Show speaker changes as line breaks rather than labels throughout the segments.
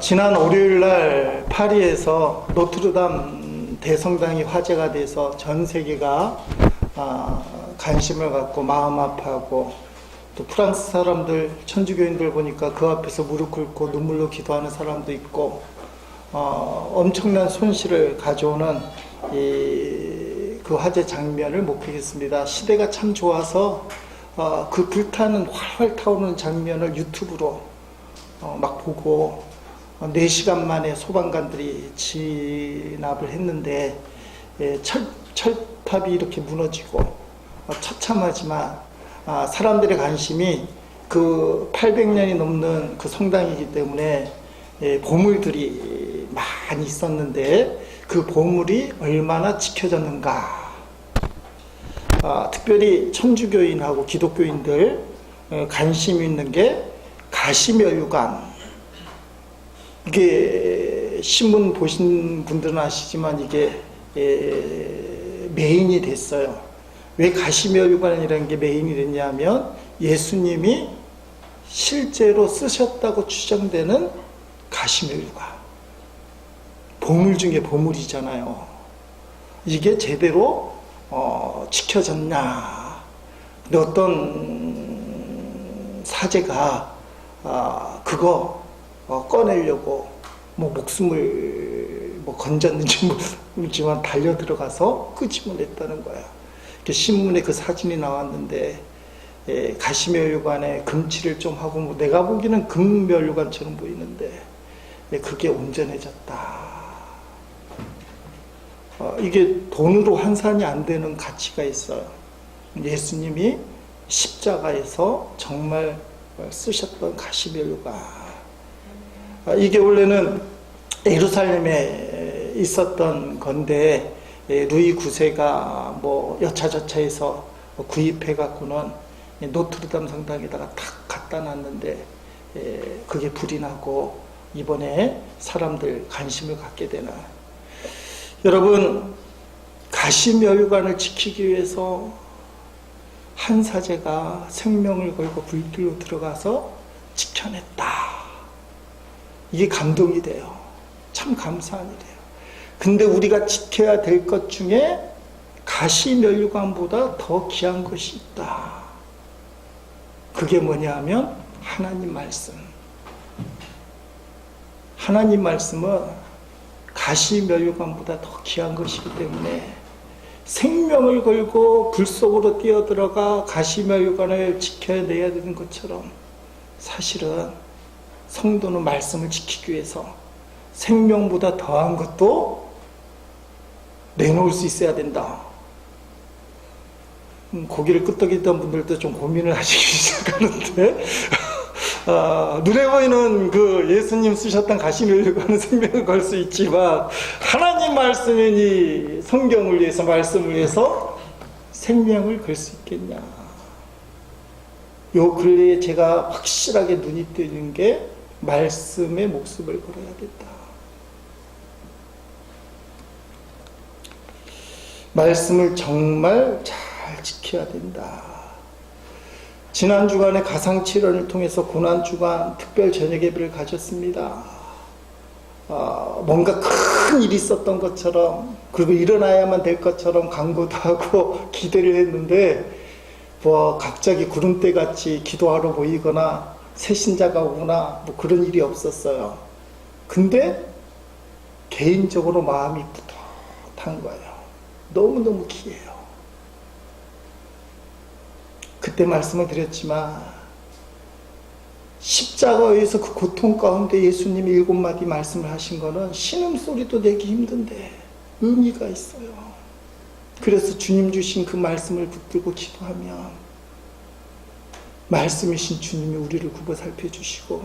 지난 월요일 날 파리에서 노트르담 대성당이 화제가 돼서 전 세계가 관심을 갖고 마음 아파하고, 또 프랑스 사람들, 천주교인들 보니까 그 앞에서 무릎 꿇고 눈물로 기도하는 사람도 있고, 엄청난 손실을 가져오는 그 화제 장면을 목격했습니다. 시대가 참 좋아서 그 불타는 활활 타오르는 장면을 유튜브로 막 보고 4시간 만에 소방관들이 진압을 했는데, 철탑이 이렇게 무너지고 처참하지만 사람들의 관심이 그 800년이 넘는 그 성당이기 때문에 보물들이 많이 있었는데 그 보물이 얼마나 지켜졌는가. 특별히 천주교인하고 기독교인들 관심 있는 게 가시면유관. 이게 신문 보신 분들은 아시지만 이게 메인이 됐어요. 왜 가시면유관이라는 게 메인이 됐냐면 예수님이 실제로 쓰셨다고 추정되는 가시면유관, 보물 중에 보물이잖아요. 이게 제대로 지켜졌나. 근데 어떤 사제가 그거 꺼내려고 목숨을 건졌는지 모르지만 달려 들어가서 끄집어냈다는 거야. 신문에 그 사진이 나왔는데, 가시면유관에 금칠을 좀 하고, 내가 보기에는 금면유관처럼 보이는데 그게 온전해졌다. 이게 돈으로 환산이 안 되는 가치가 있어요. 예수님이 십자가에서 정말 쓰셨던 가시면유관. 이게 원래는 예루살렘에 있었던 건데, 루이 9세가 여차저차해서 구입해 갖고는 노트르담 성당에다가 탁 갖다 놨는데, 그게 불이 나고 이번에 사람들 관심을 갖게 되나. 여러분, 가시면유관을 지키기 위해서 한 사제가 생명을 걸고 불길로 들어가서 지켜냈다. 이게 감동이 돼요. 참 감사한 일이에요. 근데 우리가 지켜야 될 것 중에 가시면유관보다 더 귀한 것이 있다. 그게 뭐냐 하면 하나님 말씀. 하나님 말씀은 가시면유관보다 더 귀한 것이기 때문에 생명을 걸고 불 속으로 뛰어들어가 가시면유관을 지켜내야 되는 것처럼, 사실은 성도는 말씀을 지키기 위해서 생명보다 더한 것도 내놓을 수 있어야 된다. 고기를 끄덕이던 분들도 좀 고민을 하시기 시작하는데, 눈에 보이는 그 예수님 쓰셨던 가시면유관은 생명을 걸 수 있지만, 하나님 말씀이니 성경을 위해서, 말씀을 위해서 생명을 걸 수 있겠냐. 요 근래에 제가 확실하게 눈이 뜨는 게 말씀에 목숨을 걸어야 된다. 말씀을 정말 잘 지켜야 된다. 지난 주간에 가상칠언을 통해서 고난주간 특별 저녁 예배를 가졌습니다. 뭔가 큰 일이 있었던 것처럼, 그리고 일어나야만 될 것처럼 강구도 하고 기대를 했는데, 갑자기 구름대같이 기도하러 보이거나 새신자가 오거나 그런 일이 없었어요. 근데 개인적으로 마음이 뿌듯한 거예요. 너무너무 귀해요. 그때 말씀을 드렸지만, 십자가에서 그 고통 가운데 예수님이 7마디 말씀을 하신 거는 신음소리도 내기 힘든데 의미가 있어요. 그래서 주님 주신 그 말씀을 붙들고 기도하면 말씀이신 주님이 우리를 굽어 살펴주시고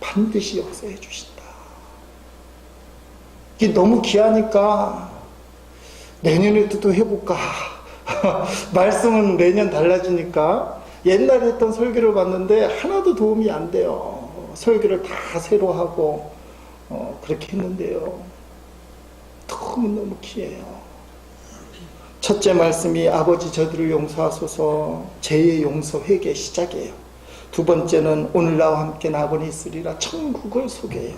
반드시 역사해 주신다. 이게 너무 귀하니까 내년에도 또 해볼까. 말씀은 매년 달라지니까 옛날에 했던 설교를 봤는데 하나도 도움이 안 돼요. 설교를 다 새로 하고 그렇게 했는데요. 너무너무 귀해요. 첫째 말씀이 아버지 저들을 용서하소서, 죄의 용서 회개 시작이에요. 두 번째는 오늘 나와 함께 나곤이 있으리라. 천국을 소개해요.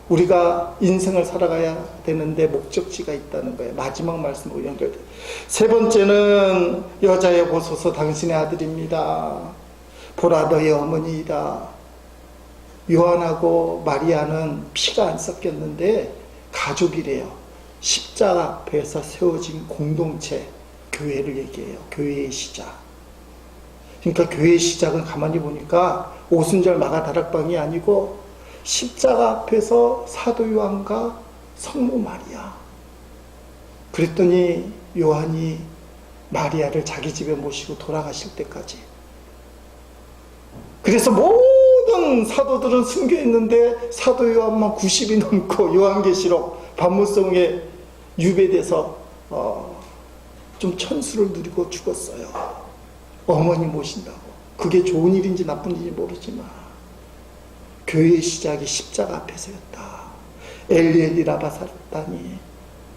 우리가 인생을 살아가야 되는데 목적지가 있다는 거예요. 마지막 말씀으로 연결돼요. 세 번째는 여자여 보소서 당신의 아들입니다. 보라 너의 어머니이다. 요한하고 마리아는 피가 안 섞였는데 가족이래요. 십자가 앞에서 세워진 공동체, 교회를 얘기해요. 교회의 시작. 그러니까 교회의 시작은 가만히 보니까 오순절 마가 다락방이 아니고 십자가 앞에서 사도 요한과 성모 마리아. 그랬더니 요한이 마리아를 자기 집에 모시고 돌아가실 때까지. 그래서 모든 사도들은 숨겨 있는데 사도 요한만 90이 넘고 요한계시록 반모성에 유배돼서 좀 천수를 누리고 죽었어요. 어머니 모신다고. 그게 좋은 일인지 나쁜 일인지 모르지만 교회의 시작이 십자가 앞에서였다. 엘리엘리 라마 사르다니.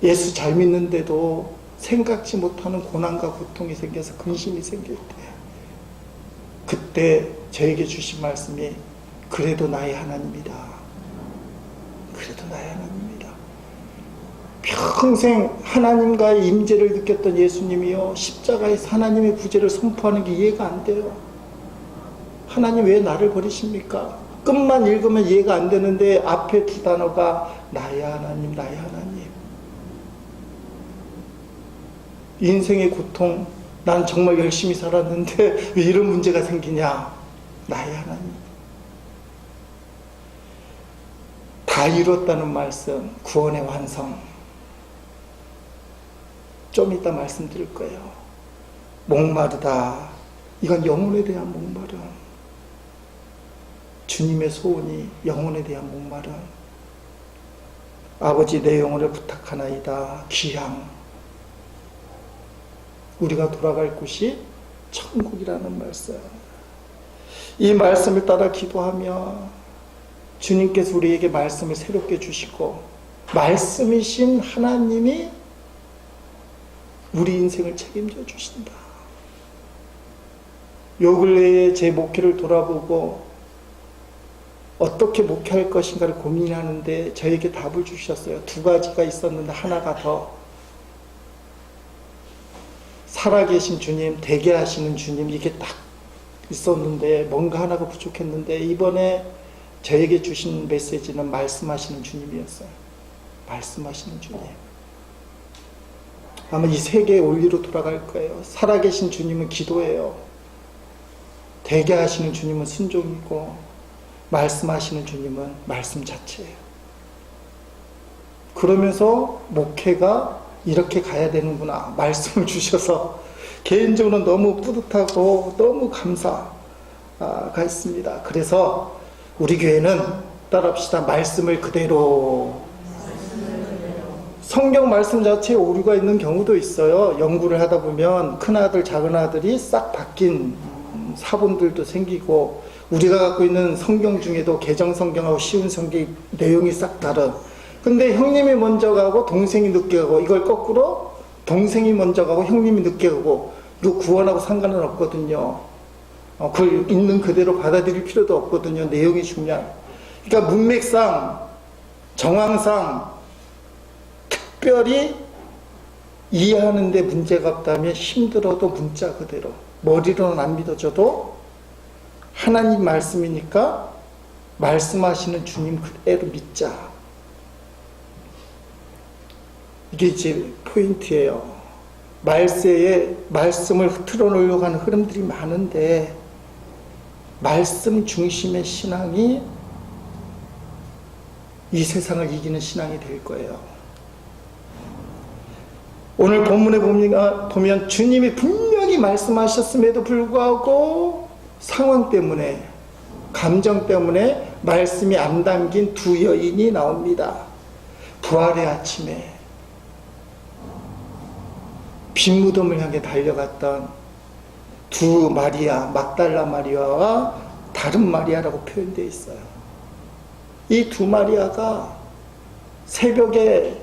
예수 잘 믿는데도 생각지 못하는 고난과 고통이 생겨서 근심이 생길 때, 그때 저에게 주신 말씀이 그래도 나의 하나님이다. 그래도 나의 하나님이다. 평생 하나님과의 임재를 느꼈던 예수님이요, 십자가에서 하나님의 구제를 선포하는 게 이해가 안 돼요. 하나님 왜 나를 버리십니까? 끝만 읽으면 이해가 안 되는데 앞에 두 단어가 나의 하나님, 나의 하나님. 인생의 고통, 난 정말 열심히 살았는데 왜 이런 문제가 생기냐? 나의 하나님. 다 이뤘다는 말씀, 구원의 완성. 좀 이따 말씀드릴 거예요. 목마르다. 이건 영혼에 대한 목마름. 주님의 소원이 영혼에 대한 목마름. 아버지 내 영혼을 부탁하나이다. 귀향. 우리가 돌아갈 곳이 천국이라는 말씀. 이 말씀을 따라 기도하며 주님께서 우리에게 말씀을 새롭게 주시고 말씀이신 하나님이 우리 인생을 책임져 주신다. 요 근래에 제 목회를 돌아보고 어떻게 목회할 것인가를 고민하는데 저에게 답을 주셨어요. 두 가지가 있었는데 하나가 더. 살아계신 주님, 대개 하시는 주님, 이게 딱 있었는데 뭔가 하나가 부족했는데 이번에 저에게 주신 메시지는 말씀하시는 주님이었어요. 말씀하시는 주님. 아마 이 세계의 원리로 돌아갈 거예요. 살아계신 주님은 기도예요. 대개 하시는 주님은 순종이고 말씀하시는 주님은 말씀 자체예요. 그러면서 목회가 이렇게 가야 되는구나 말씀을 주셔서 개인적으로 너무 뿌듯하고 너무 감사가 있습니다. 그래서 우리 교회는 따라합시다. 말씀을 그대로. 성경 말씀 자체에 오류가 있는 경우도 있어요. 연구를 하다 보면 큰아들 작은아들이 싹 바뀐 사본들도 생기고 우리가 갖고 있는 성경 중에도 개정 성경하고 쉬운 성경 내용이 싹 다른. 근데 형님이 먼저 가고 동생이 늦게 가고 이걸 거꾸로 동생이 먼저 가고 형님이 늦게 가고 이거 구원하고 상관은 없거든요. 그걸 있는 그대로 받아들일 필요도 없거든요. 내용이 중요한. 그러니까 문맥상 정황상 특별히 이해하는 데 문제가 없다면 힘들어도 문자 그대로 머리로는 안 믿어져도 하나님 말씀이니까 말씀하시는 주님 그대로 믿자. 이게 이제 포인트예요. 말세에 말씀을 흐트러 놓으려고 하는 흐름들이 많은데 말씀 중심의 신앙이 이 세상을 이기는 신앙이 될 거예요. 오늘 본문에 보면 주님이 분명히 말씀하셨음에도 불구하고 상황 때문에 감정 때문에 말씀이 안 담긴 두 여인이 나옵니다. 부활의 아침에 빈 무덤을 향해 달려갔던 두 마리아, 막달라 마리아와 다른 마리아라고 표현되어 있어요. 이 두 마리아가 새벽에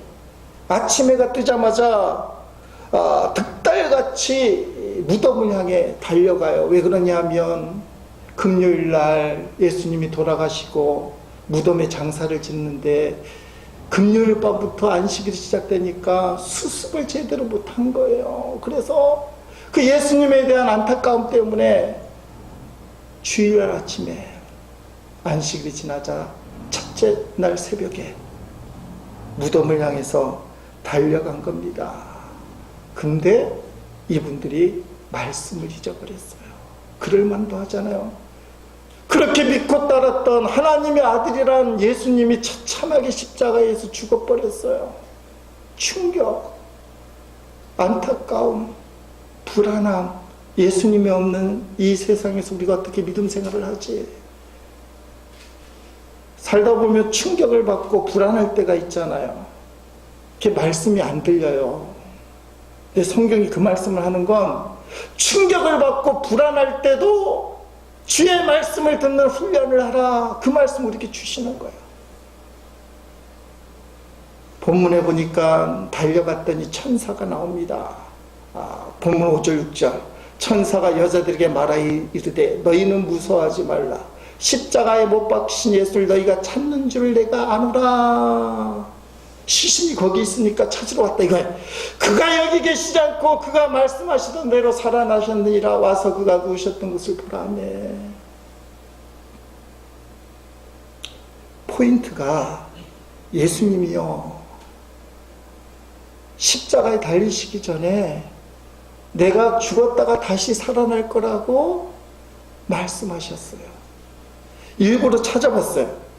아침해가 뜨자마자 득달같이 무덤을 향해 달려가요. 왜 그러냐면 금요일 날 예수님이 돌아가시고 무덤에 장사를 짓는데 금요일 밤부터 안식일이 시작되니까 수습을 제대로 못한 거예요. 그래서 그 예수님에 대한 안타까움 때문에 주일날 아침에 안식일이 지나자 첫째 날 새벽에 무덤을 향해서 달려간 겁니다. 근데 이분들이 말씀을 잊어버렸어요. 그럴 만도 하잖아요. 그렇게 믿고 따랐던 하나님의 아들이란 예수님이 처참하게 십자가에서 죽어버렸어요. 충격, 안타까움, 불안함, 예수님이 없는 이 세상에서 우리가 어떻게 믿음 생활을 하지? 살다 보면 충격을 받고 불안할 때가 있잖아요. 그게 말씀이 안 들려요. 근데 성경이 그 말씀을 하는 건 충격을 받고 불안할 때도 주의 말씀을 듣는 훈련을 하라. 그 말씀을 이렇게 주시는 거예요. 본문에 보니까 달려갔더니 천사가 나옵니다. 본문 5절 6절 천사가 여자들에게 말하 이르되 너희는 무서워하지 말라. 십자가에 못 박히신 예수를 너희가 찾는 줄 내가 아노라. 시신이 거기 있으니까 찾으러 왔다 이거예요. 그가 여기 계시지 않고 그가 말씀하시던 대로 살아나셨느니라. 와서 그가 누우셨던 것을 보라며. 포인트가 예수님이요, 십자가에 달리시기 전에 내가 죽었다가 다시 살아날 거라고 말씀하셨어요. 일부러 찾아봤어요.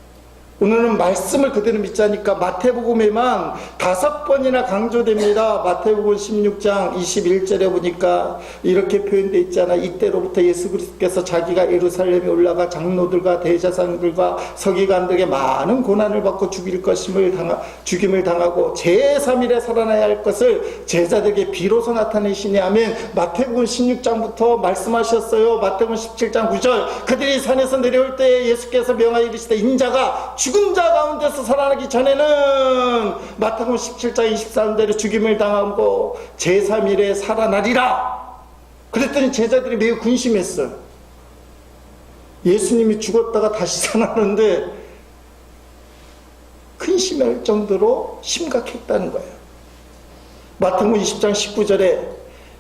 오늘은 말씀을 그대로 믿자니까 마태복음에만 5번이나 강조됩니다. 마태복음 16장 21절에 보니까 이렇게 표현되어 있잖아. 이때로부터 예수 그리스도께서 자기가 예루살렘에 올라가 장로들과 대제사장들과 서기관들에게 많은 고난을 받고 죽임을 당하고 제3일에 살아나야 할 것을 제자들에게 비로소 나타내시니 하면 마태복음 16장부터 말씀하셨어요. 마태복음 17장 9절 그들이 산에서 내려올 때 예수께서 명하여 이르시되 인자가 죽은 자 가운데서 살아나기 전에는 마태복음 17장 23절에 죽임을 당하고 제3일에 살아나리라. 그랬더니 제자들이 매우 근심했어요. 예수님이 죽었다가 다시 살아나는데 근심할 정도로 심각했다는 거예요. 마태복음 20장 19절에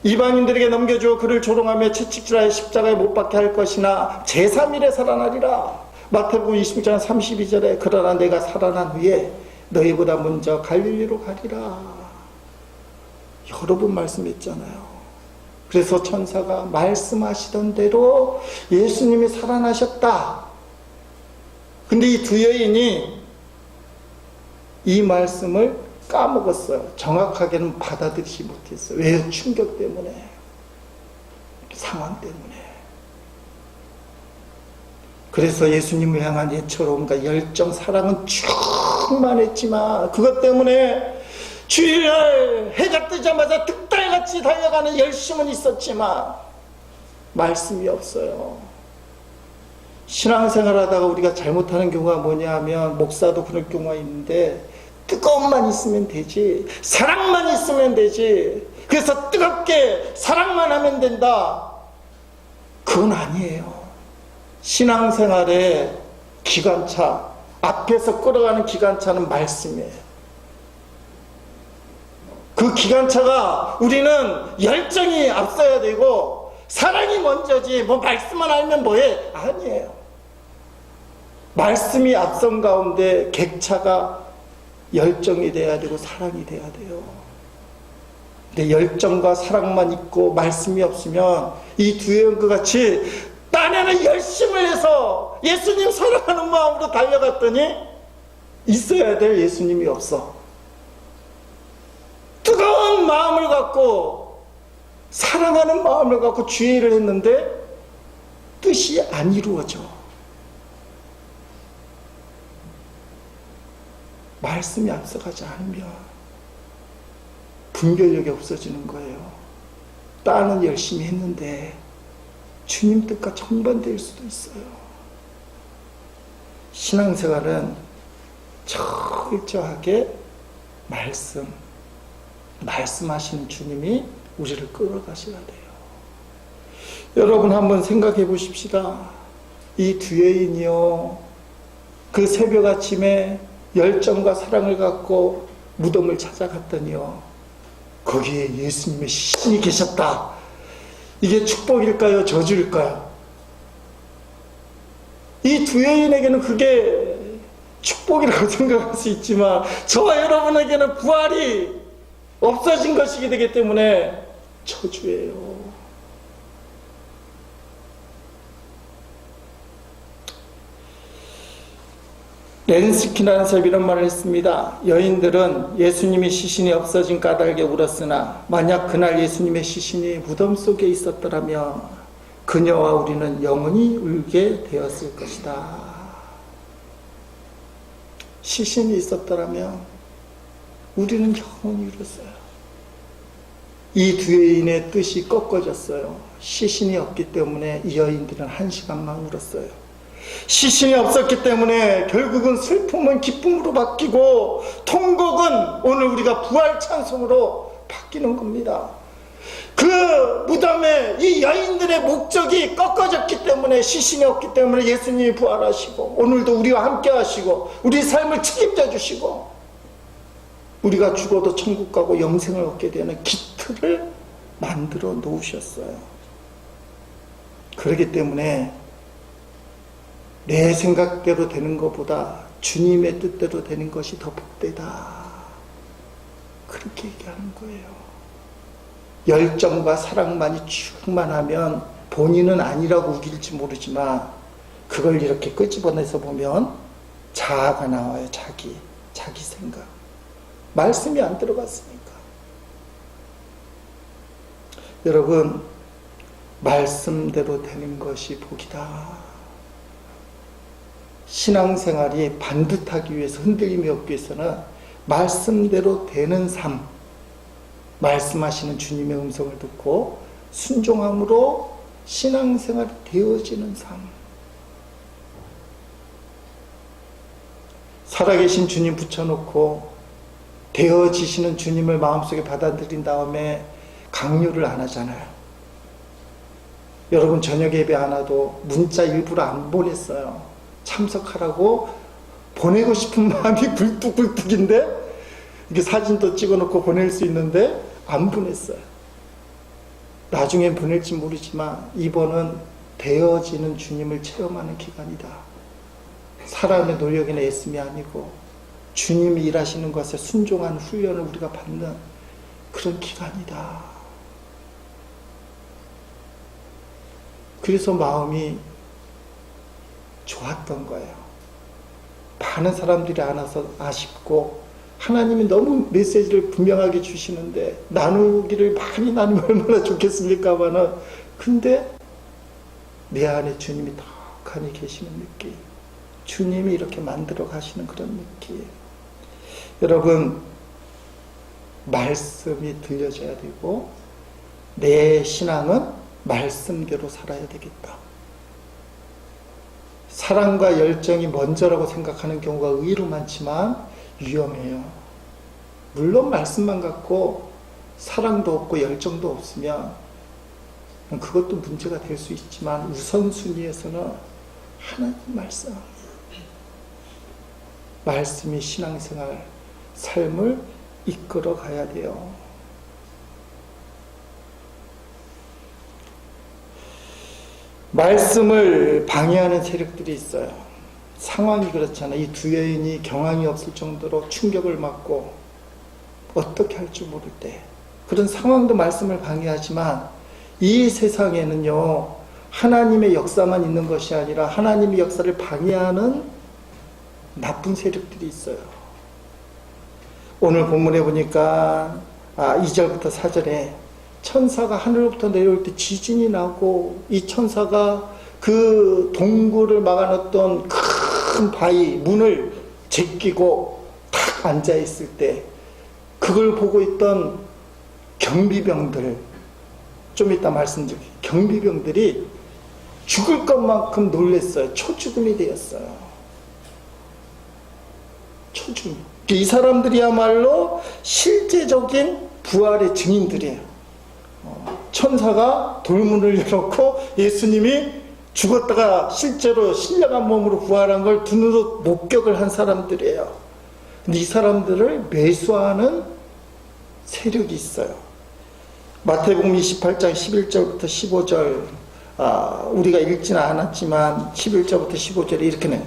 이방인들에게 넘겨주어 그를 조롱하며 채찍질하여 십자가에 못 박게 할 것이나 제3일에 살아나리라. 마태복음 20장 32절에 그러나 내가 살아난 후에 너희보다 먼저 갈릴리로 가리라. 여러 번 말씀했잖아요. 그래서 천사가 말씀하시던 대로 예수님이 살아나셨다. 근데 이 두 여인이 이 말씀을 까먹었어요. 정확하게는 받아들이지 못했어요. 왜? 충격 때문에, 상황 때문에. 그래서 예수님을 향한 애처로움과 열정, 사랑은 충만했지만 그것 때문에 주일날 해가 뜨자마자 득달같이 달려가는 열심은 있었지만 말씀이 없어요. 신앙생활 하다가 우리가 잘못하는 경우가 뭐냐 하면, 목사도 그럴 경우가 있는데 뜨거움만 있으면 되지, 사랑만 있으면 되지, 그래서 뜨겁게 사랑만 하면 된다. 그건 아니에요. 신앙생활의 기관차, 앞에서 끌어가는 기관차는 말씀이에요. 그 기관차가 우리는 열정이 앞서야 되고 사랑이 먼저지, 뭐 말씀만 알면 뭐해? 아니에요. 말씀이 앞선 가운데 객차가 열정이 돼야 되고 사랑이 돼야 돼요. 근데 열정과 사랑만 있고 말씀이 없으면 이 두 여인과 같이 딴에는 열심을 해서 예수님 사랑하는 마음으로 달려갔더니 있어야 될 예수님이 없어. 뜨거운 마음을 갖고 사랑하는 마음을 갖고 주의를 했는데 뜻이 안 이루어져. 말씀이 앞서가지 않으면 분별력이 없어지는 거예요. 딴은 열심히 했는데 주님 뜻과 정반대일 수도 있어요. 신앙생활은 철저하게 말씀하시는 주님이 우리를 끌어가셔야 돼요. 여러분 한번 생각해 보십시다. 이 두 여인이요, 그 새벽 아침에 열정과 사랑을 갖고 무덤을 찾아갔더니요, 거기에 예수님의 시신이 계셨다. 이게 축복일까요? 저주일까요? 이 두 여인에게는 그게 축복이라고 생각할 수 있지만, 저와 여러분에게는 부활이 없어진 것이기 되기 때문에 저주예요. 렌스키라는 사람이 이런 말을 했습니다. 여인들은 예수님의 시신이 없어진 까닭에 울었으나 만약 그날 예수님의 시신이 무덤 속에 있었더라면 그녀와 우리는 영원히 울게 되었을 것이다. 시신이 있었더라면 우리는 영원히 울었어요. 이 두 여인의 뜻이 꺾어졌어요. 시신이 없기 때문에 이 여인들은 1시간만 울었어요. 시신이 없었기 때문에 결국은 슬픔은 기쁨으로 바뀌고 통곡은 오늘 우리가 부활 찬송으로 바뀌는 겁니다. 그 무덤에 이 여인들의 목적이 꺾어졌기 때문에, 시신이 없기 때문에 예수님이 부활하시고 오늘도 우리와 함께 하시고 우리 삶을 책임져 주시고 우리가 죽어도 천국 가고 영생을 얻게 되는 기틀을 만들어 놓으셨어요. 그렇기 때문에 내 생각대로 되는 것보다 주님의 뜻대로 되는 것이 더 복되다, 그렇게 얘기하는 거예요. 열정과 사랑만이 충만하면 본인은 아니라고 우길지 모르지만 그걸 이렇게 끄집어내서 보면 자아가 나와요. 자기 생각. 말씀이 안 들어갔으니까. 여러분, 말씀대로 되는 것이 복이다. 신앙생활이 반듯하기 위해서, 흔들림이 없기 위해서는 말씀대로 되는 삶, 말씀하시는 주님의 음성을 듣고 순종함으로 신앙생활이 되어지는 삶, 살아계신 주님 붙여놓고 되어지시는 주님을 마음속에 받아들인 다음에 강요를 안 하잖아요. 여러분, 저녁 예배 안 와도 문자 일부러 안 보냈어요. 참석하라고 보내고 싶은 마음이 굴뚝굴뚝인데, 이게 사진도 찍어놓고 보낼 수 있는데 안 보냈어요. 나중엔 보낼지 모르지만 이번은 되어지는 주님을 체험하는 기간이다. 사람의 노력이나 애씀이 아니고 주님이 일하시는 것에 순종하는 훈련을 우리가 받는 그런 기간이다. 그래서 마음이 좋았던 거예요. 많은 사람들이 안 와서 아쉽고, 하나님이 너무 메시지를 분명하게 주시는데 나누기를 많이 나누면 얼마나 좋겠습니까마는, 근데 내 안에 주님이 덕하니 계시는 느낌, 주님이 이렇게 만들어 가시는 그런 느낌. 여러분, 말씀이 들려져야 되고 내 신앙은 말씀대로 살아야 되겠다. 사랑과 열정이 먼저라고 생각하는 경우가 의외로 많지만 위험해요. 물론 말씀만 갖고 사랑도 없고 열정도 없으면 그것도 문제가 될 수 있지만 우선순위에서는 하나님 말씀, 말씀이 신앙생활, 삶을 이끌어 가야 돼요. 말씀을 방해하는 세력들이 있어요. 상황이 그렇잖아요. 이 두 여인이 경황이 없을 정도로 충격을 받고 어떻게 할 줄 모를 때, 그런 상황도 말씀을 방해하지만 이 세상에는요, 하나님의 역사만 있는 것이 아니라 하나님의 역사를 방해하는 나쁜 세력들이 있어요. 오늘 본문에 보니까 2절부터 4절에 천사가 하늘로부터 내려올 때 지진이 나고, 이 천사가 그 동굴을 막아놨던 큰 바위 문을 제끼고 탁 앉아있을 때 그걸 보고 있던 경비병들, 좀 이따 말씀드릴게요. 경비병들이 죽을 것만큼 놀랐어요. 초죽음이 되었어요. 초죽음. 이 사람들이야말로 실제적인 부활의 증인들이에요. 천사가 돌문을 열었고 예수님이 죽었다가 실제로 신령한 몸으로 부활한 걸 두 눈으로 목격을 한 사람들이에요. 근데 이 사람들을 매수하는 세력이 있어요. 마태복음 28장 11절부터 15절, 우리가 읽지는 않았지만 11절부터 15절에 이렇게 내.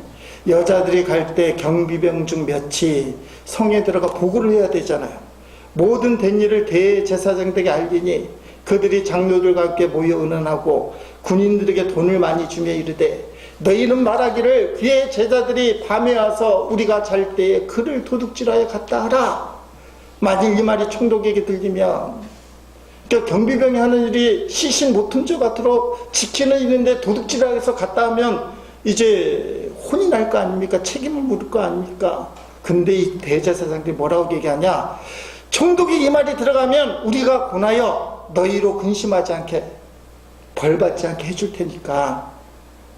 여자들이 갈 때 경비병 중 몇이 성에 들어가 보고를 해야 되잖아요. 모든 된 일을 대제사장들에게 알리니 그들이 장로들과 함께 모여 의논하고 군인들에게 돈을 많이 주며 이르되, 너희는 말하기를 그의 제자들이 밤에 와서 우리가 잘 때에 그를 도둑질하여 갔다 하라. 만일 이 말이 총독에게 들리면, 그러니까 경비병이 하는 일이 시신 못 훔쳐 갖도록 지키는 일인데 도둑질하여 해서 갔다 하면 이제 혼이 날 거 아닙니까? 책임을 물을 거 아닙니까? 근데 이 대제사장들이 뭐라고 얘기하냐? 총독이 이 말이 들어가면 우리가 권하여 너희로 근심하지 않게, 벌받지 않게 해줄 테니까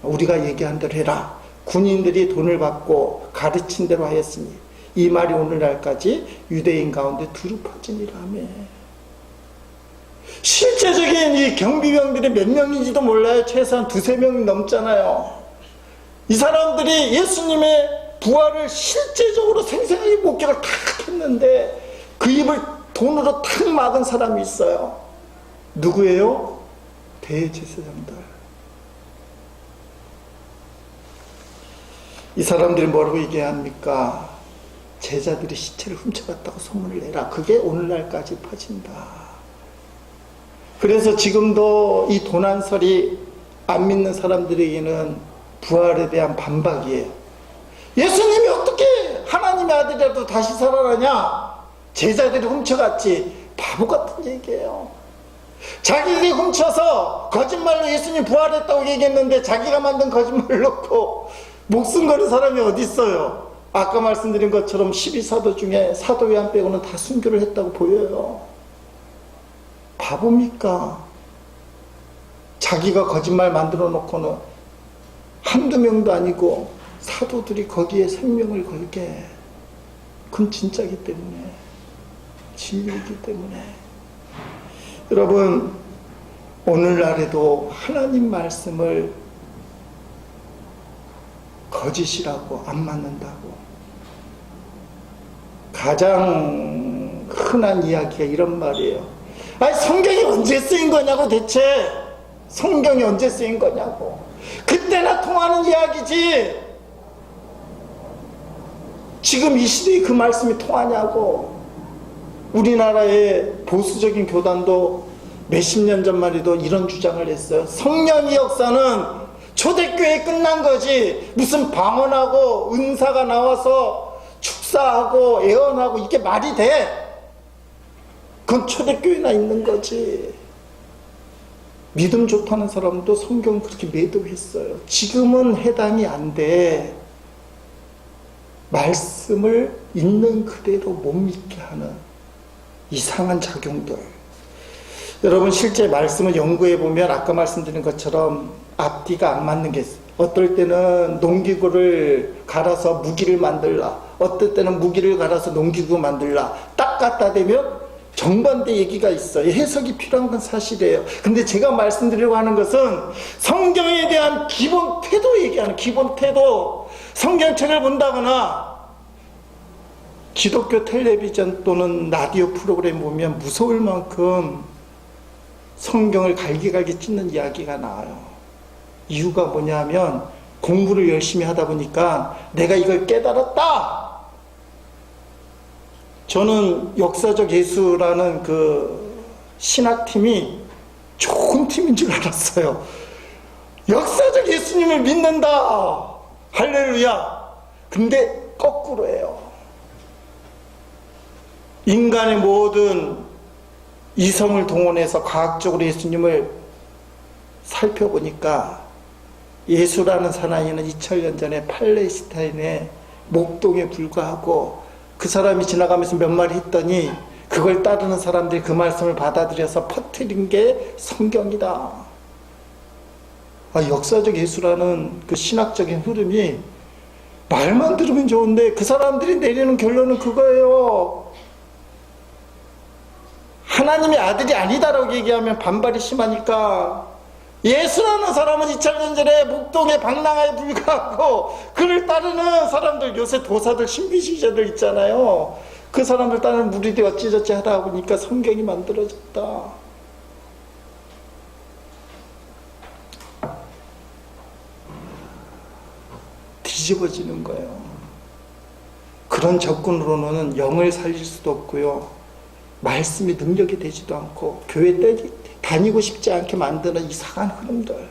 우리가 얘기한 대로 해라. 군인들이 돈을 받고 가르친 대로 하였으니 이 말이 오늘날까지 유대인 가운데 두루 퍼지니라며. 실제적인 이 경비병들이 몇 명인지도 몰라요. 최소한 두세 명이 넘잖아요. 이 사람들이 예수님의 부활을 실제적으로 생생하게 목격을 탁 했는데 그 입을 돈으로 탁 막은 사람이 있어요. 누구예요? 대제사장들. 이 사람들이 뭐라고 얘기합니까? 제자들이 시체를 훔쳐갔다고 소문을 내라. 그게 오늘날까지 퍼진다. 그래서 지금도 이 도난설이 안 믿는 사람들에게는 부활에 대한 반박이에요. 예수님이 어떻게 하나님의 아들이라도 다시 살아나냐? 제자들이 훔쳐갔지. 바보 같은 얘기예요. 자기들이 훔쳐서 거짓말로 예수님 부활했다고 얘기했는데 자기가 만든 거짓말을 넣고 목숨 거는 사람이 어디 있어요? 아까 말씀드린 것처럼 12사도 중에 사도 요한 빼고는 다 순교를 했다고 보여요. 바보입니까? 자기가 거짓말 만들어 놓고는 한두 명도 아니고 사도들이 거기에 생명을 걸게. 그건 진짜기 때문에, 진리이기 때문에. 여러분, 오늘날에도 하나님 말씀을 거짓이라고 안 맞는다고. 가장 흔한 이야기가 이런 말이에요. 아니, 성경이 언제 쓰인 거냐고. 대체 성경이 언제 쓰인 거냐고. 그때나 통하는 이야기지 지금 이 시대에 그 말씀이 통하냐고. 우리나라의 보수적인 교단도 몇십 년 전만 해도 이런 주장을 했어요. 성령의 역사는 초대교회에 끝난 거지, 무슨 방언하고 은사가 나와서 축사하고 애언하고 이게 말이 돼? 그건 초대교회나 있는 거지. 믿음 좋다는 사람도 성경 그렇게 매도했어요. 지금은 해당이 안 돼. 말씀을 있는 그대로 못 믿게 하는 이상한 작용들. 여러분, 실제 말씀을 연구해 보면 아까 말씀드린 것처럼 앞뒤가 안 맞는 게 있어요. 어떨 때는 농기구를 갈아서 무기를 만들라, 어떨 때는 무기를 갈아서 농기구 만들라, 딱 갖다 대면 정반대 얘기가 있어요. 해석이 필요한 건 사실이에요. 근데 제가 말씀드리려고 하는 것은 성경에 대한 기본 태도 얘기하는, 기본 태도. 성경책을 본다거나 기독교 텔레비전 또는 라디오 프로그램 보면 무서울 만큼 성경을 갈기갈기 찢는 이야기가 나와요. 이유가 뭐냐면 공부를 열심히 하다 보니까 내가 이걸 깨달았다. 저는 역사적 예수라는 그 신학팀이 좋은 팀인 줄 알았어요. 역사적 예수님을 믿는다. 할렐루야. 근데 거꾸로예요. 인간의 모든 이성을 동원해서 과학적으로 예수님을 살펴보니까 예수라는 사나이는 2000년 전에 팔레스타인의 목동에 불과하고 그 사람이 지나가면서 몇 마리 했더니 그걸 따르는 사람들이 그 말씀을 받아들여서 퍼뜨린 게 성경이다. 역사적 예수라는 그 신학적인 흐름이 말만 들으면 좋은데 그 사람들이 내리는 결론은 그거예요. 하나님의 아들이 아니다라고 얘기하면 반발이 심하니까 예수라는 사람은 2000년 전에 목동의 방랑아에 불과하고 그를 따르는 사람들, 요새 도사들, 신비주의자들 있잖아요. 그 사람들 따르는 무리들이 어찌저찌 하다 보니까 성경이 만들어졌다. 뒤집어지는 거예요. 그런 접근으로는 영을 살릴 수도 없고요, 말씀이 능력이 되지도 않고 교회 다니고 싶지 않게 만드는 이상한 흐름들.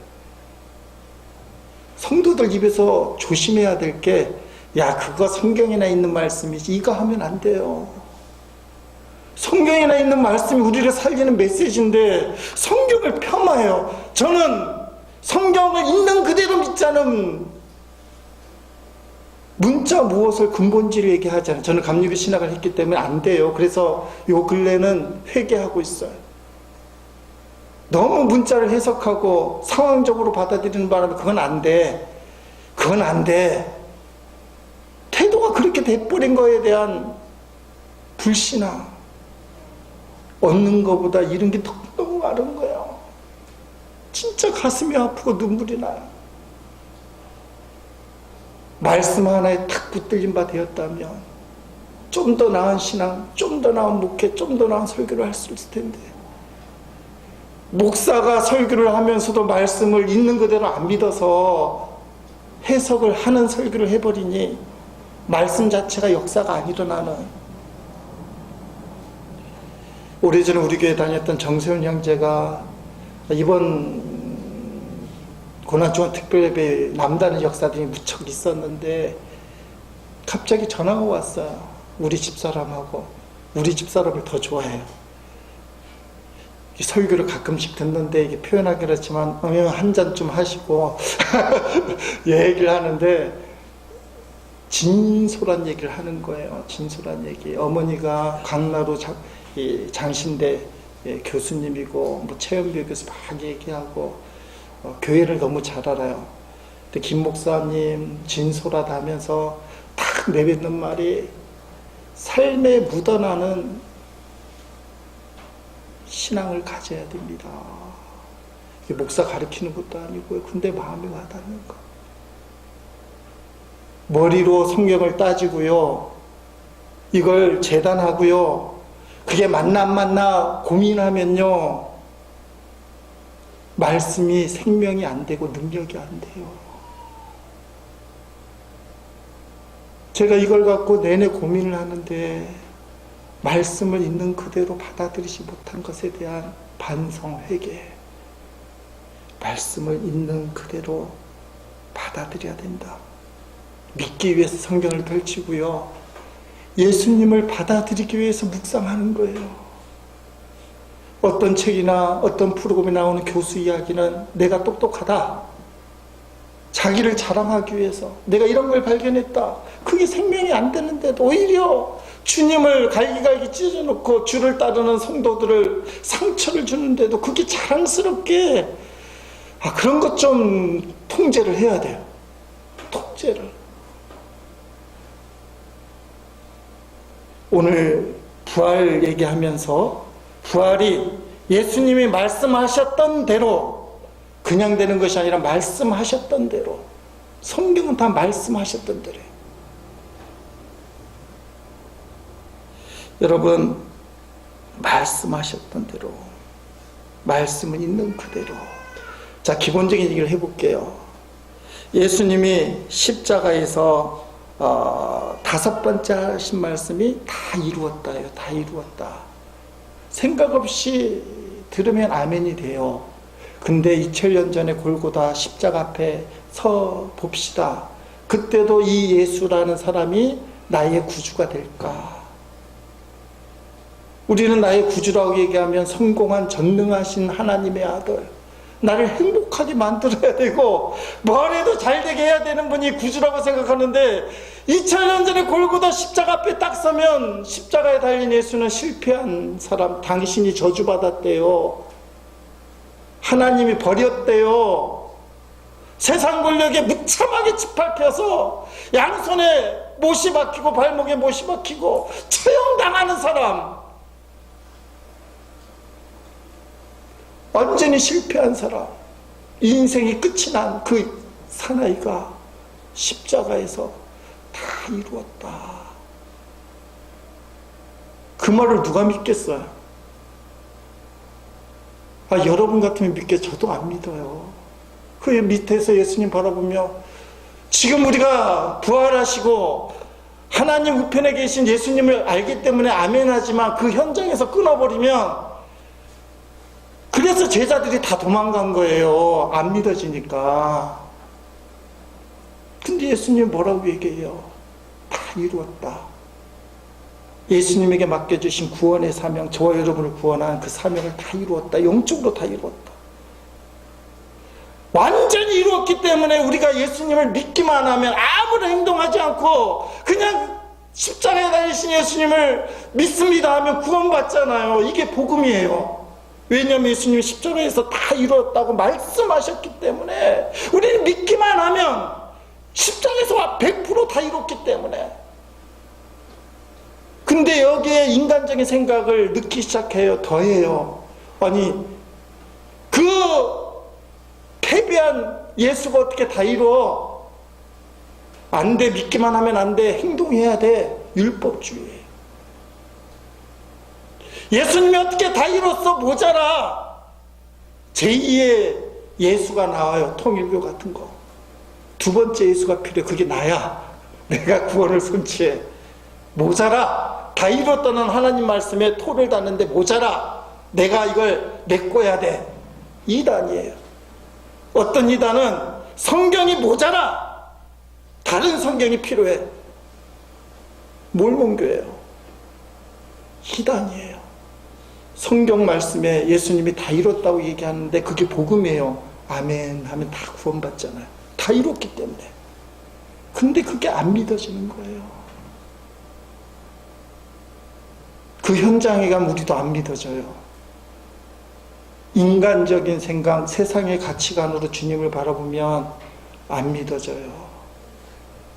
성도들 입에서 조심해야 될 게, 야, 그거 성경에나 있는 말씀이지, 이거 하면 안 돼요. 성경에나 있는 말씀이 우리를 살리는 메시지인데 성경을 폄하해요. 저는 성경을 있는 그대로 믿자는 문자 무엇을 근본지로 얘기하잖아요. 저는 감리교 신학을 했기 때문에 안 돼요. 그래서 요 근래는 회개하고 있어요. 너무 문자를 해석하고 상황적으로 받아들이는 바람에 그건 안 돼. 그건 안 돼. 태도가 그렇게 돼버린 거에 대한 불신앙. 얻는 것보다 잃은 게 너무 많은 거예요. 진짜 가슴이 아프고 눈물이 나요. 말씀 하나에 탁 붙들린 바 되었다면 좀 더 나은 신앙, 좀 더 나은 목회, 좀 더 나은 설교를 할 수 있을 텐데, 목사가 설교를 하면서도 말씀을 있는 그대로 안 믿어서 해석을 하는 설교를 해버리니 말씀 자체가 역사가 안 일어나는. 오래전에 우리 교회 다녔던 정세훈 형제가 이번 고난중앙특별예배 남다른 역사들이 무척 있었는데 갑자기 전화가 왔어요. 우리 집사람하고. 우리 집사람을 더 좋아해요. 설교를 가끔씩 듣는데 이게 표현하기 그렇지만 한 잔 좀 하시고 얘기를 하는데 진솔한 얘기를 하는 거예요. 진솔한 얘기. 어머니가 강나루 장신대 교수님이고 뭐 최연배 교수 막 얘기하고 교회를 너무 잘 알아요. 근데 김 목사님 진솔하다 하면서 딱 내뱉는 말이, 삶에 묻어나는 신앙을 가져야 됩니다. 이게 목사 가르치는 것도 아니고요. 근데 마음이 와닿는 거. 머리로 성경을 따지고요, 이걸 재단하고요, 그게 맞나 안 맞나 고민하면요, 말씀이 생명이 안 되고 능력이 안 돼요. 제가 이걸 갖고 내내 고민을 하는데 말씀을 있는 그대로 받아들이지 못한 것에 대한 반성, 회개. 말씀을 있는 그대로 받아들여야 된다. 믿기 위해서 성경을 펼치고요, 예수님을 받아들이기 위해서 묵상하는 거예요. 어떤 책이나 어떤 프로그램에 나오는 교수 이야기는 내가 똑똑하다, 자기를 자랑하기 위해서 내가 이런 걸 발견했다, 그게 생명이 안 되는데도 오히려 주님을 갈기갈기 찢어놓고 주를 따르는 성도들을 상처를 주는데도 그게 자랑스럽게, 그런 것 좀 통제를 해야 돼요. 통제를. 오늘 부활 얘기하면서 부활이 예수님이 말씀하셨던 대로 그냥 되는 것이 아니라 말씀하셨던 대로, 성경은 다 말씀하셨던 대로. 여러분, 말씀하셨던 대로, 말씀은 있는 그대로. 자, 기본적인 얘기를 해볼게요. 예수님이 십자가에서 5번째 하신 말씀이 다 이루었다예요. 다 이루었다. 생각 없이 들으면 아멘이 돼요. 근데 2000년 전에 골고다 십자가 앞에 서 봅시다. 그때도 이 예수라는 사람이 나의 구주가 될까? 우리는 나의 구주라고 얘기하면 성공한 전능하신 하나님의 아들, 나를 행복하게 만들어야 되고 뭘 해도 잘 되게 해야 되는 분이 구주라고 생각하는데, 2000년 전에 골고다 십자가 앞에 딱 서면 십자가에 달린 예수는 실패한 사람, 당신이 저주받았대요. 하나님이 버렸대요. 세상 권력에 무참하게 짓밟혀서 양손에 못이 박히고 발목에 못이 박히고 처형당하는 사람, 완전히 실패한 사람. 인생이 끝이 난 그 사나이가 십자가에서 다 이루었다. 그 말을 누가 믿겠어요? 여러분 같으면 믿겠죠. 저도 안 믿어요. 그 밑에서 예수님 바라보며 지금 우리가 부활하시고 하나님 우편에 계신 예수님을 알기 때문에 아멘하지만 그 현장에서 끊어버리면, 그래서 제자들이 다 도망간 거예요. 안 믿어지니까. 근데 예수님 뭐라고 얘기해요? 다 이루었다. 예수님에게 맡겨주신 구원의 사명, 저와 여러분을 구원한 그 사명을 다 이루었다. 영적으로 다 이루었다. 완전히 이루었기 때문에 우리가 예수님을 믿기만 하면 아무런 행동하지 않고 그냥 십자가에 달리신 예수님을 믿습니다 하면 구원받잖아요. 이게 복음이에요. 왜냐하면 예수님이 십자가에서 다 이루었다고 말씀하셨기 때문에, 우리는 믿기만 하면 십자가에서 100% 다 이뤘기 때문에. 근데 여기에 인간적인 생각을 넣기 시작해요. 더해요. 아니, 그 패배한 예수가 어떻게 다 이루어? 안 돼. 믿기만 하면 안 돼. 행동해야 돼. 율법주의. 예수님이 어떻게 다 이뤘어? 모자라. 제2의 예수가 나와요. 통일교 같은 거. 두 번째 예수가 필요해. 그게 나야. 내가 구원을 성취해. 모자라. 다 이뤘다는 하나님 말씀에 토를 닿는데 모자라. 내가 이걸 메꿔야 돼. 이단이에요. 어떤 이단은 성경이 모자라. 다른 성경이 필요해. 몰몬교예요. 이단이에요. 성경 말씀에 예수님이 다 이뤘다고 얘기하는데 그게 복음이에요. 아멘 하면 다 구원받잖아요. 다 이뤘기 때문에. 근데 그게 안 믿어지는 거예요. 그 현장에 가면 우리도 안 믿어져요. 인간적인 생각, 세상의 가치관으로 주님을 바라보면 안 믿어져요.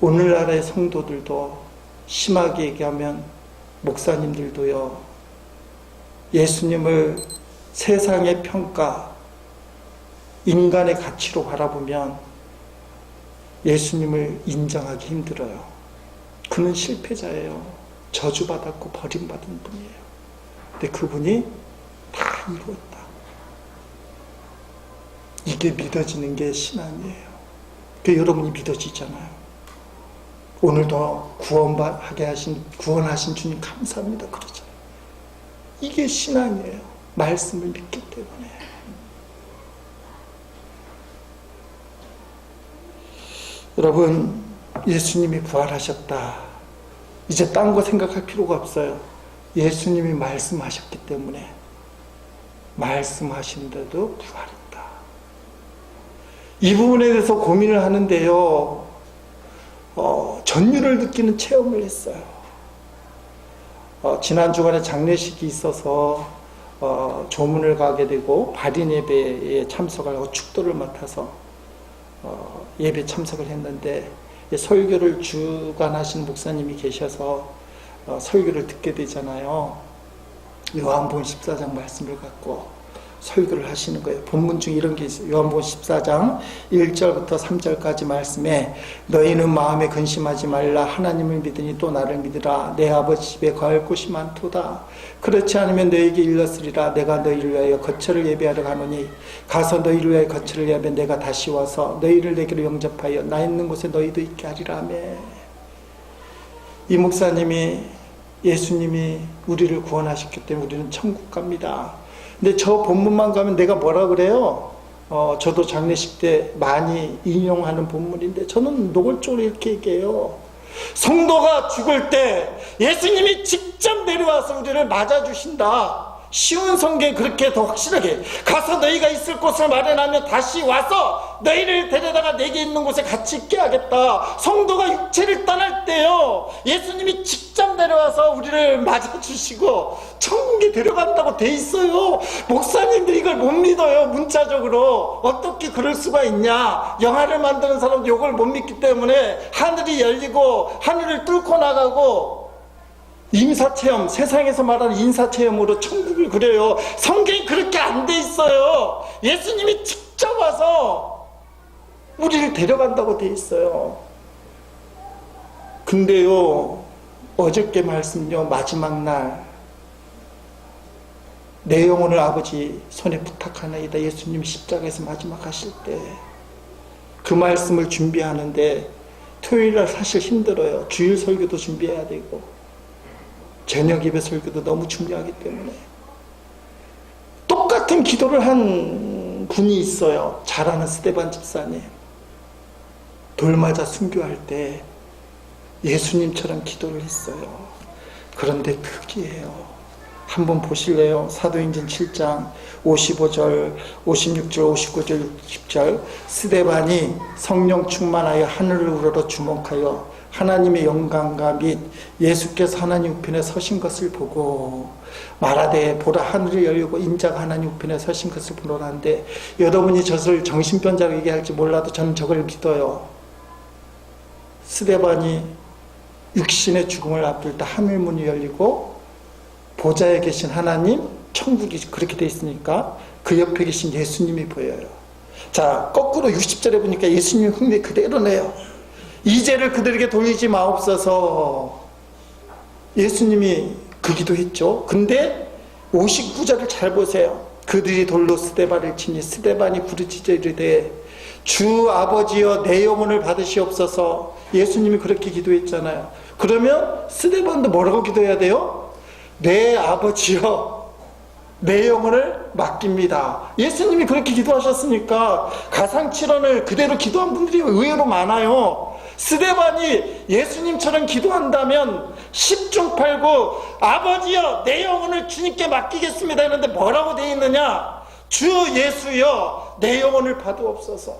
오늘날의 성도들도, 심하게 얘기하면 목사님들도요, 예수님을 세상의 평가, 인간의 가치로 바라보면 예수님을 인정하기 힘들어요. 그는 실패자예요. 저주받았고 버림받은 분이에요. 근데 그분이 다 이루었다. 이게 믿어지는 게 신앙이에요. 그 여러분이 믿어지잖아요. 오늘도 구원하신 주님 감사합니다. 그러잖아요. 이게 신앙이에요. 말씀을 믿기 때문에. 여러분, 예수님이 부활하셨다. 이제 딴 거 생각할 필요가 없어요. 예수님이 말씀하셨기 때문에 말씀하신데도 부활했다. 이 부분에 대해서 고민을 하는데요, 전율을 느끼는 체험을 했어요. 지난 주간에 장례식이 있어서 조문을 가게 되고 발인 예배에 참석을 하고 축도를 맡아서 예배 참석을 했는데, 설교를 주관하신 목사님이 계셔서 설교를 듣게 되잖아요. 요한복음 14장 말씀을 갖고 설교를 하시는 거예요. 본문 중에 이런 게 있어요. 요한복음 14장 1절부터 3절까지 말씀에, 너희는 마음에 근심하지 말라. 하나님을 믿으니 또 나를 믿으라. 내 아버지 집에 거할 곳이 많도다. 그렇지 않으면 너희에게 일렀으리라. 내가 너희를 위하여 거처를 예비하러 가노니 가서 너희를 위하여 거처를 예비하면 내가 다시 와서 너희를 내게로 영접하여 나 있는 곳에 너희도 있게 하리라. 아멘. 이 목사님이, 예수님이 우리를 구원하셨기 때문에 우리는 천국 갑니다. 근데 저 본문만 가면 내가 뭐라 그래요? 저도 장례식 때 많이 인용하는 본문인데 저는 노골적으로 이렇게 얘기해요. 성도가 죽을 때 예수님이 직접 내려와서 우리를 맞아주신다. 쉬운 성경이 그렇게 더 확실하게, 가서 너희가 있을 곳을 마련하면 다시 와서 너희를 데려다가 내게 있는 곳에 같이 있게 하겠다. 성도가 육체를 떠날 때요, 예수님이 직접 내려와서 우리를 맞아주시고 천국에 데려간다고 돼 있어요. 목사님들이 이걸 못 믿어요. 문자적으로 어떻게 그럴 수가 있냐. 영화를 만드는 사람도 이걸 못 믿기 때문에 하늘이 열리고 하늘을 뚫고 나가고 임사체험, 세상에서 말하는 인사체험으로 천국을 그려요. 성경이 그렇게 안 돼 있어요. 예수님이 직접 붙잡아서 우리를 데려간다고 돼 있어요. 근데요, 어저께 말씀요, 마지막 날 내 영혼을 아버지 손에 부탁하나이다, 예수님 십자가에서 마지막 하실 때 그 말씀을 준비하는데 토요일날 사실 힘들어요. 주일 설교도 준비해야 되고 저녁 예배 설교도 너무 중요하기 때문에. 똑같은 기도를 한 분이 있어요. 잘 아는 스데반 집사님. 돌 맞아 순교할 때 예수님처럼 기도를 했어요. 그런데 특이해요. 한번 보실래요? 사도행전 7장 55절, 56절, 59절, 60절. 스데반이 성령 충만하여 하늘을 우러러 주목하여 하나님의 영광과 및 예수께서 하나님 우편에 서신 것을 보고 말하되 보라, 하늘이 열리고 인자가 하나님 우편에 서신 것을 보노라는데, 여러분이 저를 정신병자로 얘기할지 몰라도 저는 저걸 믿어요. 스데반이 육신의 죽음을 앞둘 때 하늘문이 열리고 보좌에 계신 하나님, 천국이 그렇게 돼 있으니까 그 옆에 계신 예수님이 보여요. 자, 거꾸로 60절에 보니까 예수님 흉내 그대로네요. 이 죄를 그들에게 돌리지 마옵소서. 예수님이 그 기도했죠. 근데 59절을 잘 보세요. 그들이 돌로 스데반을 치니 스데반이 부르짖어 이르되 주 아버지여 내 영혼을 받으시옵소서. 예수님이 그렇게 기도했잖아요. 그러면 스데반도 뭐라고 기도해야 돼요? 내 아버지여 내 영혼을 맡깁니다. 예수님이 그렇게 기도하셨으니까 가상칠언을 그대로 기도한 분들이 의외로 많아요. 스데반이 예수님처럼 기도한다면 10중 8구 아버지여 내 영혼을 주님께 맡기겠습니다 했는데 뭐라고 되어 있느냐? 주 예수여 내 영혼을 받으옵소서.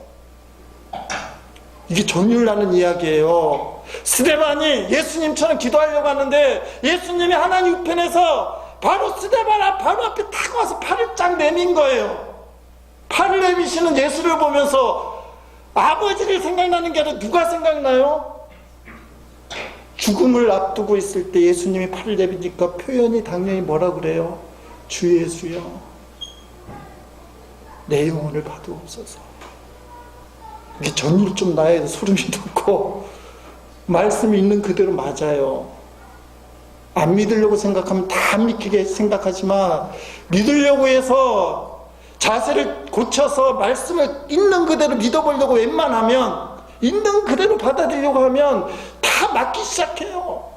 이게 전율나는 이야기예요. 스데반이 예수님처럼 기도하려고 하는데 예수님이 하나님 우편에서 바로 스데반 바로 앞에 탁 와서 팔을 쫙 내민 거예요. 팔을 내미시는 예수를 보면서 아버지를 생각나는 게 아니라 누가 생각나요? 죽음을 앞두고 있을 때 예수님이 팔을 내미니까 표현이 당연히 뭐라 그래요? 주 예수여 내 영혼을 받으옵소서. 이게 전율이 좀 나야 소름이 돋고 말씀이 있는 그대로 맞아요. 안 믿으려고 생각하면 다 안 믿기게 생각하지만 믿으려고 해서 자세를 고쳐서 말씀을 있는 그대로 믿어보려고 웬만하면 있는 그대로 받아들이려고 하면 다 맞기 시작해요.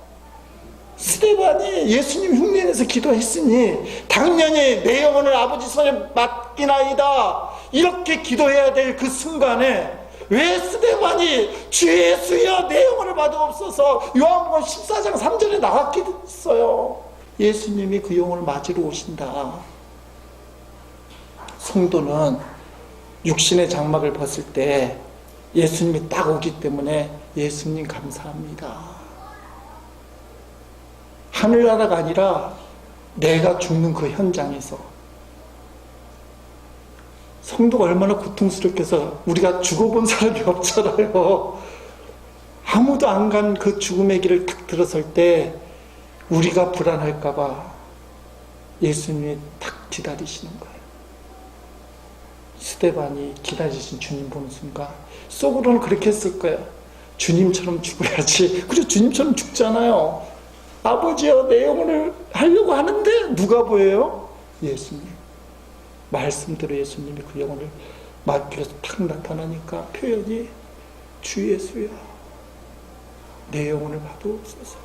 스데반이 예수님 흉내내서 기도했으니 당연히 내 영혼을 아버지 손에 맡기나이다 이렇게 기도해야 될 그 순간에 왜 스데반이 주 예수여 내 영혼을 받으옵소서 요한복음 14장 3절에 나왔게 됐어요. 예수님이 그 영혼을 맞으러 오신다. 성도는 육신의 장막을 벗을 때 예수님이 딱 오기 때문에 예수님 감사합니다. 하늘나라가 아니라 내가 죽는 그 현장에서 성도가 얼마나 고통스럽게 해서 우리가 죽어본 사람이 없잖아요. 아무도 안 간 그 죽음의 길을 탁 들어설 때 우리가 불안할까봐 예수님이 탁 기다리시는 거예요. 스데반이 기다리신 주님 보는 순간 속으로는 그렇게 했을 거예요. 주님처럼 죽어야지. 그래서 주님처럼 죽잖아요. 아버지여 내 영혼을 하려고 하는데 누가 보여요? 예수님. 말씀대로 예수님이 그 영혼을 맡기려서 탁 나타나니까 표현이 주 예수야 내 영혼을 받으옵소서.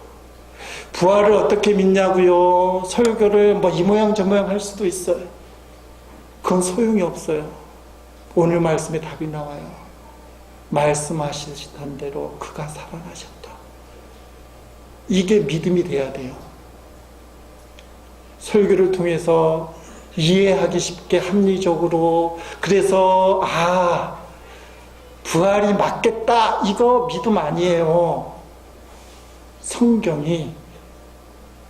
부활을 어떻게 믿냐고요? 설교를 뭐 이 모양 저 모양 할 수도 있어요. 그건 소용이 없어요. 오늘 말씀에 답이 나와요. 말씀하시던 대로 그가 살아나셨다. 이게 믿음이 돼야 돼요. 설교를 통해서 이해하기 쉽게 합리적으로 그래서 부활이 맞겠다 이거 믿음 아니에요. 성경이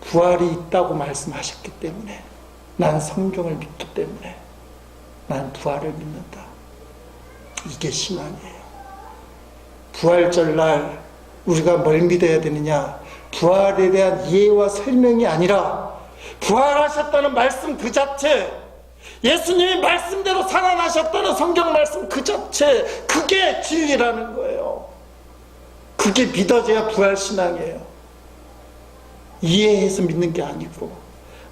부활이 있다고 말씀하셨기 때문에 난 성경을 믿기 때문에 난 부활을 믿는다. 이게 신앙이에요. 부활절날 우리가 뭘 믿어야 되느냐? 부활에 대한 이해와 설명이 아니라 부활하셨다는 말씀 그 자체, 예수님이 말씀대로 살아나셨다는 성경 말씀 그 자체, 그게 진리라는 거예요. 그게 믿어져야 부활신앙이에요. 이해해서 믿는 게 아니고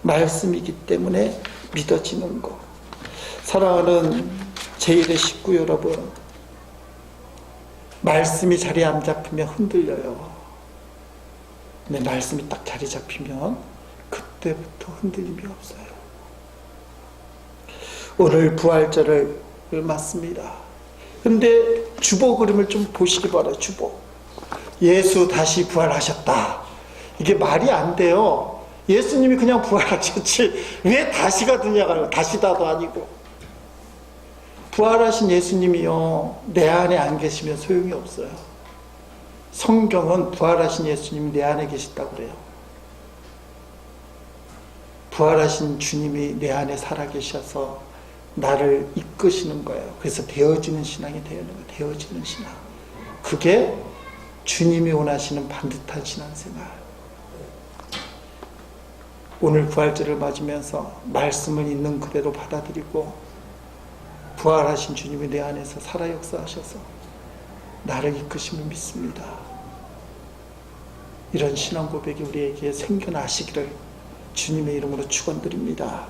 말씀이기 때문에 믿어지는 거. 사랑하는 제1의 식구 여러분, 말씀이 자리에 안 잡히면 흔들려요. 근데 말씀이 딱 자리 잡히면 그때부터 흔들림이 없어요. 오늘 부활절을 맞습니다. 근데 주보 그림을 좀 보시기 바라요. 주보. 예수 다시 부활하셨다. 이게 말이 안 돼요. 예수님이 그냥 부활하셨지 왜 다시가 드냐가 다시다도 아니고. 부활하신 예수님이요, 내 안에 안 계시면 소용이 없어요. 성경은 부활하신 예수님이 내 안에 계시다고 그래요. 부활하신 주님이 내 안에 살아계셔서 나를 이끄시는 거예요. 그래서 되어지는 신앙이 되는 거예요. 되어지는 신앙. 그게 주님이 원하시는 반듯한 신앙생활. 오늘 부활절을 맞으면서 말씀을 있는 그대로 받아들이고 부활하신 주님이 내 안에서 살아 역사하셔서 나를 이끄심을 믿습니다. 이런 신앙 고백이 우리에게 생겨나시기를 주님의 이름으로 축원드립니다.